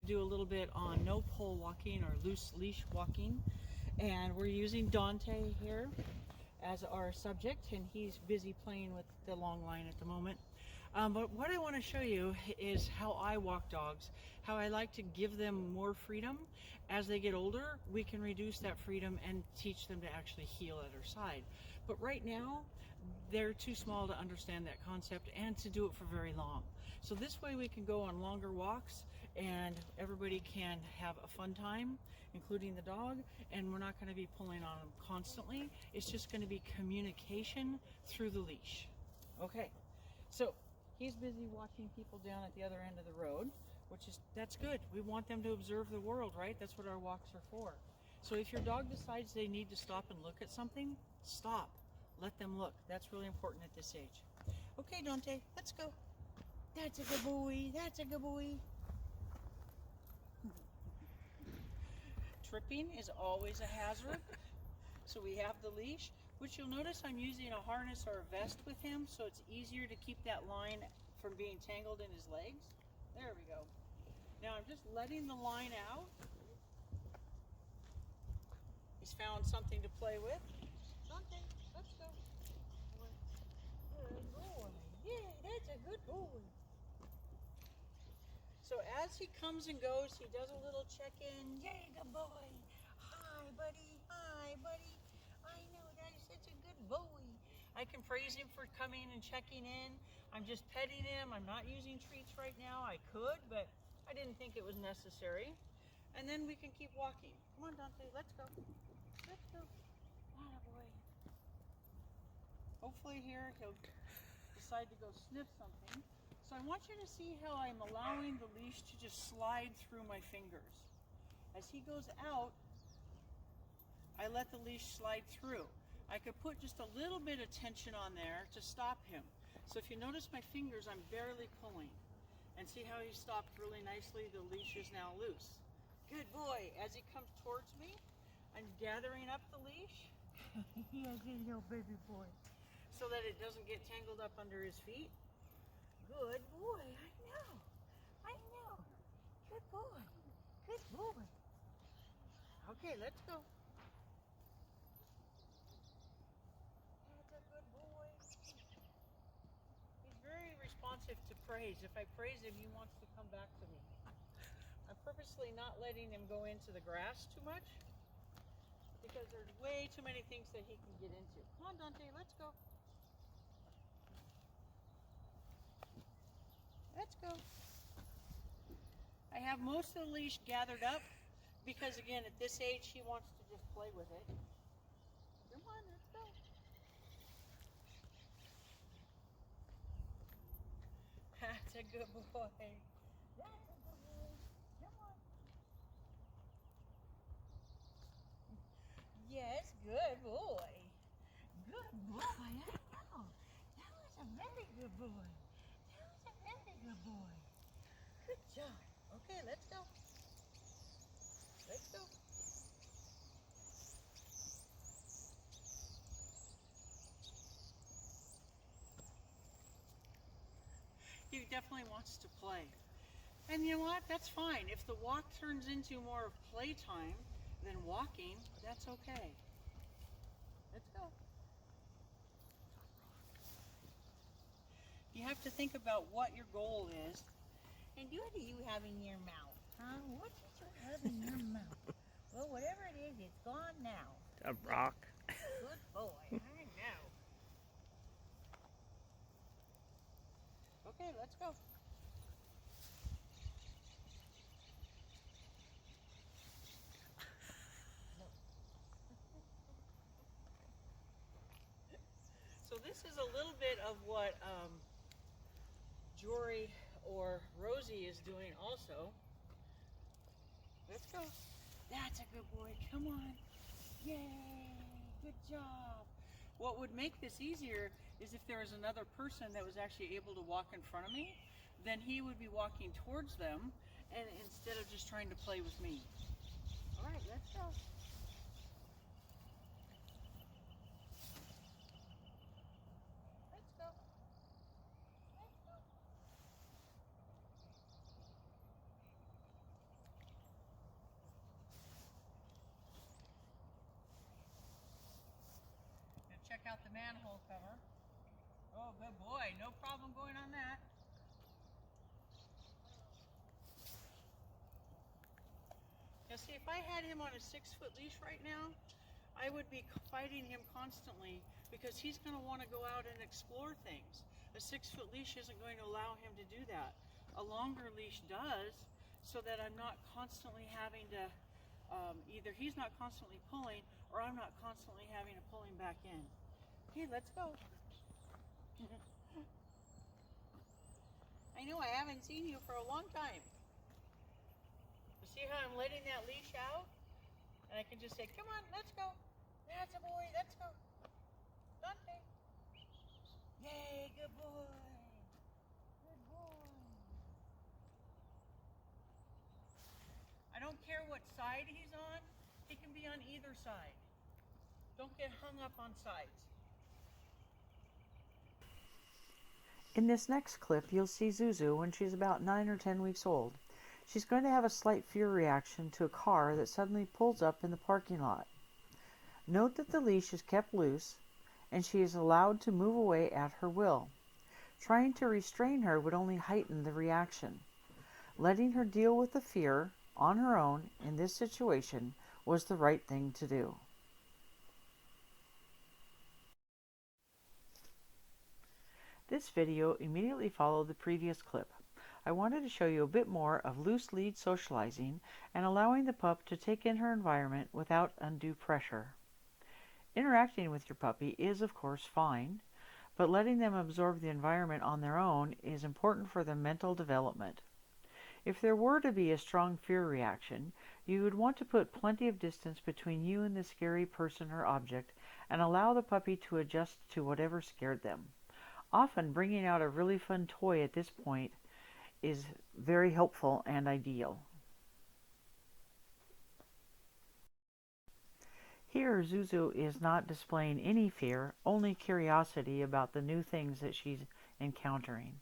do a little bit on no pole walking or loose leash walking. And we're using Dante here as our subject, and he's busy playing with the long line at the moment. But what I want to show you is how I walk dogs, how I like to give them more freedom. As they get older, we can reduce that freedom and teach them to actually heel at our side. But right now, they're too small to understand that concept and to do it for very long. So this way we can go on longer walks and everybody can have a fun time, including the dog, and we're not going to be pulling on them constantly. It's just going to be communication through the leash. Okay, so he's busy watching people down at the other end of the road, that's good. We want them to observe the world, right? That's what our walks are for. So if your dog decides they need to stop and look at something, stop. Let them look. That's really important at this age. Okay, Dante, let's go. That's a good boy. That's a good boy. Tripping is always a hazard. So we have the leash, which you'll notice I'm using a harness or a vest with him, so it's easier to keep that line from being tangled in his legs. There we go. Now I'm just letting the line out. He's found something to play with. Dante, let's go. Good boy. Yeah, that's a good boy. So as he comes and goes, he does a little check-in. Yeah, good boy. Hi, buddy. Hi, buddy. I know, that is such a good boy. I can praise him for coming and checking in. I'm just petting him. I'm not using treats right now. I could, but I didn't think it was necessary. And then we can keep walking. Come on, Dante, let's go. Let's go. Atta boy. Hopefully here he'll decide to go sniff something. So I want you to see how I'm allowing the leash to just slide through my fingers. As he goes out, I let the leash slide through. I could put just a little bit of tension on there to stop him. So if you notice my fingers, I'm barely pulling. And see how he stopped really nicely? The leash is now loose. Good boy. As he comes towards me, I'm gathering up the leash. Yeah, good little baby boy. So that it doesn't get tangled up under his feet. Good boy. I know. I know. Good boy. Good boy. Okay, let's go. That's a good boy. He's very responsive to praise. If I praise him, he wants to come back to me. I'm purposely not letting him go into the grass too much because there's way too many things that he can get into. Come on, Dante, let's go. Let's go. I have most of the leash gathered up because, again, at this age, he wants to just play with it. Come on, let's go. That's a good boy. That's a good boy. Come on. Yes, good boy. Good boy. I know. That was a very good boy. That was a very good boy. Good job. Okay, let's go. Let's go. He definitely wants to play. And you know what? That's fine. If the walk turns into more of playtime than walking, that's okay. Let's go. You have to think about what your goal is. And what do you have in your mouth? Huh? What did you have in your mouth? Well, whatever it is, it's gone now. A rock. Good boy. I know. Okay, let's go. So this is a little bit of what Jory or Rosie is doing also. Let's go. That's a good boy. Come on. Yay. Good job. What would make this easier is if there was another person that was actually able to walk in front of me, then he would be walking towards them and instead of just trying to play with me. All right, let's go. Let's go. Let's go. out the manhole cover. Oh, good boy. No problem going on that. Now see, if I had him on a 6-foot leash right now, I would be fighting him constantly because he's going to want to go out and explore things. A 6-foot leash isn't going to allow him to do that. A longer leash does, so that I'm not constantly having to, either he's not constantly pulling or I'm not constantly having to pull him back in. Okay, let's go. I know I haven't seen you for a long time. You see how I'm letting that leash out? And I can just say, come on, let's go. That's a boy, let's go. Dante. Yay, good boy. Good boy. I don't care what side he's on. He can be on either side. Don't get hung up on sides. In this next clip, you'll see Zuzu when she's about 9 or 10 weeks old. She's going to have a slight fear reaction to a car that suddenly pulls up in the parking lot. Note that the leash is kept loose and she is allowed to move away at her will. Trying to restrain her would only heighten the reaction. Letting her deal with the fear on her own in this situation was the right thing to do. This video immediately followed the previous clip. I wanted to show you a bit more of loose lead socializing and allowing the pup to take in her environment without undue pressure. Interacting with your puppy is of course fine, but letting them absorb the environment on their own is important for their mental development. If there were to be a strong fear reaction, you would want to put plenty of distance between you and the scary person or object and allow the puppy to adjust to whatever scared them. Often bringing out a really fun toy at this point is very helpful and ideal. Here, Zuzu is not displaying any fear, only curiosity about the new things that she's encountering.